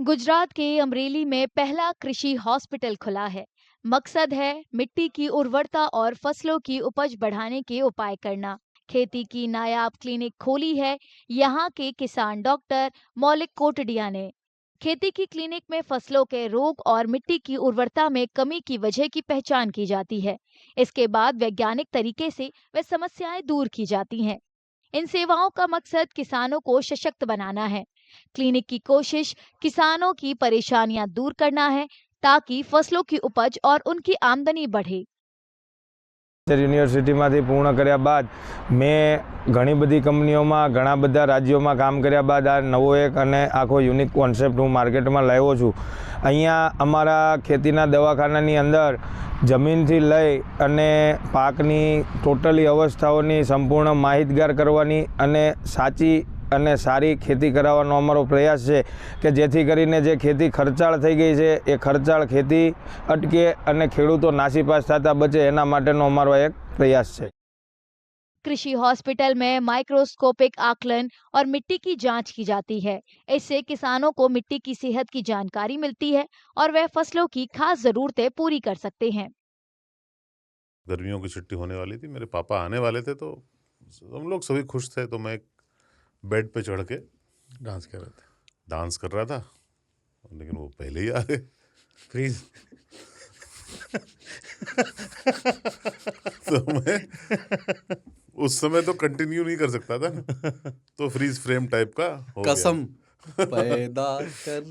गुजरात के अमरेली में पहला कृषि हॉस्पिटल खुला है। मकसद है मिट्टी की उर्वरता और फसलों की उपज बढ़ाने के उपाय करना। खेती की नायाब क्लिनिक खोली है यहाँ के किसान डॉक्टर मौलिक कोटडिया ने। खेती की क्लिनिक में फसलों के रोग और मिट्टी की उर्वरता में कमी की वजह की पहचान की जाती है। इसके बाद वैज्ञानिक तरीके से वे समस्याएं दूर की जाती हैं। इन सेवाओं का मकसद किसानों को सशक्त बनाना है। क्लिनिक की कोशिश किसानों की परेशानियां दूर करना है ताकि फसलों की उपज और उनकी आमदनी बढ़े। યુનિવર્સિટીમાંથી પૂર્ણ કર્યા બાદ મેં ઘણી બધી કંપનીઓમાં ઘણા બધા રાજ્યોમાં કામ કર્યા બાદ આ નવો એક અને આખો યુનિક કોન્સેપ્ટ હું માર્કેટમાં લાવ્યો છું। અહીંયા અમારા ખેતીના દવાખાનાની અંદર જમીનથી લઈ અને પાકની ટોટલી અવસ્થાઓની સંપૂર્ણ માહિતગાર કરવાની અને સાચી અને સારી ખેતી કરાવવાનો અમારો પ્રયાસ છે કે જેથી કરીને જે ખેતી ખર્ચાળ થઈ ગઈ છે એ ખર્ચાળ ખેતી અટકે અને ખેડૂતો નાસીપાસ થતા બચે એના માટેનો અમારો એક પ્રયાસ છે। कृषि हॉस्पिटल में माइक्रोस्कोपिक आकलन और मिट्टी की जांच की जाती है। इससे किसानों को मिट्टी की सेहत की जानकारी मिलती है और वे फसलों की खास जरूरतें पूरी कर सकते हैं। गर्मियों की छुट्टी होने वाली थी, मेरे पापा आने वाले थे, तो हम लोग सभी खुश थे। तो मैं एक बेड पे चढ़ के डांस कर रहा था, लेकिन वो पहले ही आ गए। फ्रीज। तो मैं उस समय तो कंटिन्यू नहीं कर सकता था ना, तो फ्रीज फ्रेम टाइप का हो गया। कसम पैदा कर